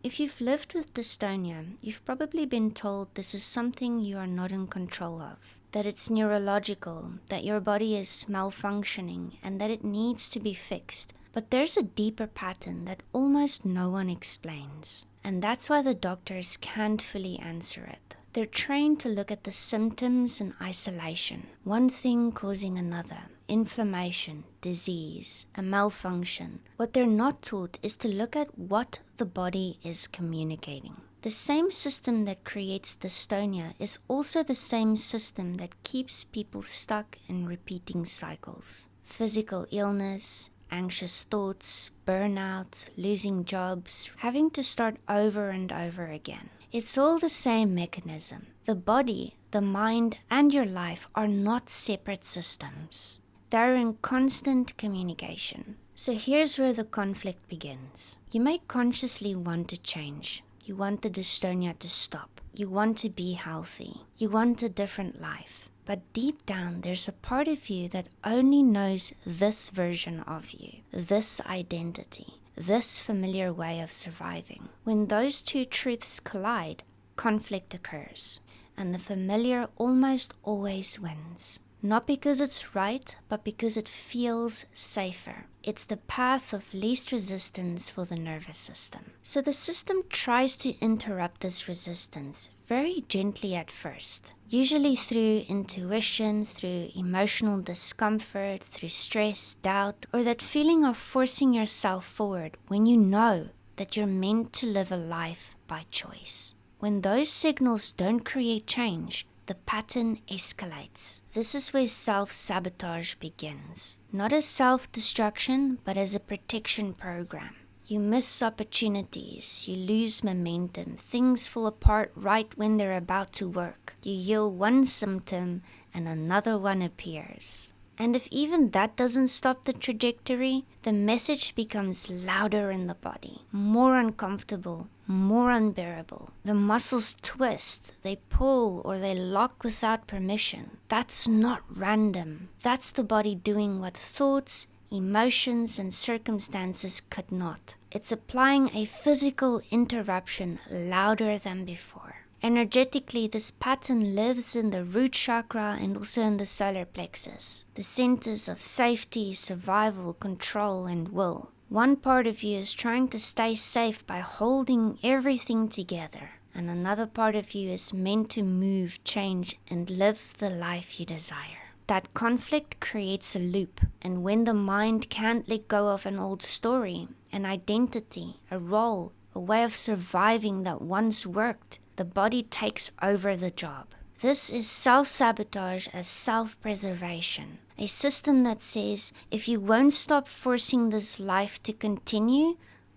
If you've lived with dystonia, you've probably been told this is something you are not in control of, that it's neurological, that your body is malfunctioning, and that it needs to be fixed. But there's a deeper pattern that almost no one explains, and that's why the doctors can't fully answer it. They're trained to look at the symptoms in isolation, one thing causing another. Inflammation, disease, a malfunction. What they're not taught is to look at what the body is communicating. The same system that creates dystonia is also the same system that keeps people stuck in repeating cycles. Physical illness, anxious thoughts, burnout, losing jobs, having to start over and over again. It's all the same mechanism. The body, the mind, and your life are not separate systems. They're in constant communication. So here's where the conflict begins. You may consciously want to change. You want the dystonia to stop. You want to be healthy. You want a different life. But deep down, there's a part of you that only knows this version of you, this identity, this familiar way of surviving. When those two truths collide, conflict occurs, and the familiar almost always wins. Not because it's right, but because it feels safer. It's the path of least resistance for the nervous system. So the system tries to interrupt this resistance very gently at first, usually through intuition, through emotional discomfort, through stress, doubt, or that feeling of forcing yourself forward when you know that you're meant to live a life by choice. When those signals don't create change, the pattern escalates. This is where self-sabotage begins. Not as self-destruction, but as a protection program. You miss opportunities, you lose momentum, things fall apart right when they're about to work. You heal one symptom and another one appears. And if even that doesn't stop the trajectory, the message becomes louder in the body, more uncomfortable, more unbearable. The muscles twist, they pull, or they lock without permission. That's not random. That's the body doing what thoughts, emotions, and circumstances could not. It's applying a physical interruption louder than before. Energetically, this pattern lives in the root chakra and also in the solar plexus, the centers of safety, survival, control, and will. One part of you is trying to stay safe by holding everything together, and another part of you is meant to move, change, and live the life you desire. That conflict creates a loop, and when the mind can't let go of an old story, an identity, a role, a way of surviving that once worked, the body takes over the job. This is self-sabotage as self-preservation, a system that says, if you won't stop forcing this life to continue,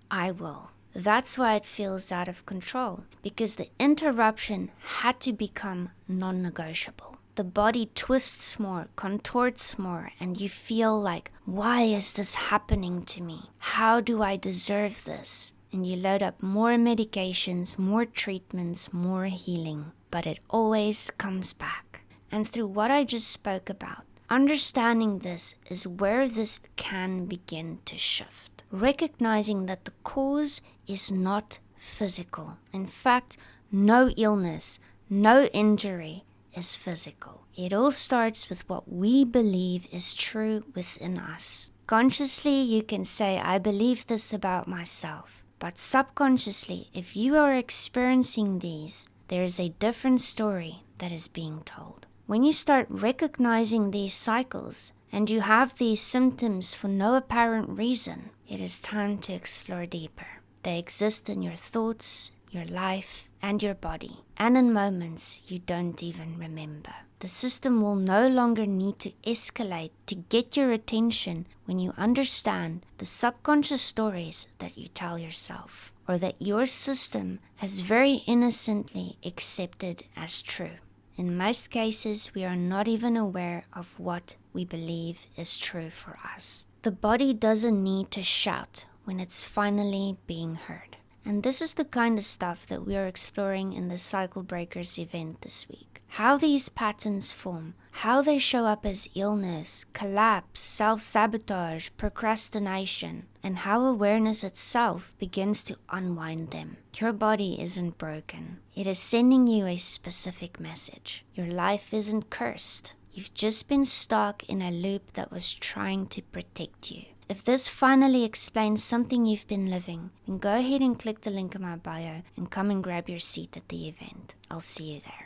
I will. That's why it feels out of control, because the interruption had to become non-negotiable. The body twists more, contorts more, and you feel like, why is this happening to me? How do I deserve this? And you load up more medications, more treatments, more healing. But it always comes back. And through what I just spoke about, understanding this is where this can begin to shift. Recognizing that the cause is not physical. In fact, no illness, no injury is physical. It all starts with what we believe is true within us. Consciously, you can say, I believe this about myself. But subconsciously, if you are experiencing these, there is a different story that is being told. When you start recognizing these cycles and you have these symptoms for no apparent reason, it is time to explore deeper. They exist in your thoughts, your life, and your body, and in moments you don't even remember. The system will no longer need to escalate to get your attention when you understand the subconscious stories that you tell yourself, or that your system has very innocently accepted as true. In most cases, we are not even aware of what we believe is true for us. The body doesn't need to shout when it's finally being heard. And this is the kind of stuff that we are exploring in the Cycle Breakers event this week. how these patterns form, how they show up as illness, collapse, self-sabotage, procrastination, and how awareness itself begins to unwind them. Your body isn't broken. It is sending you a specific message. Your life isn't cursed. You've just been stuck in a loop that was trying to protect you. If this finally explains something you've been living, then go ahead and click the link in my bio and come and grab your seat at the event. I'll see you there.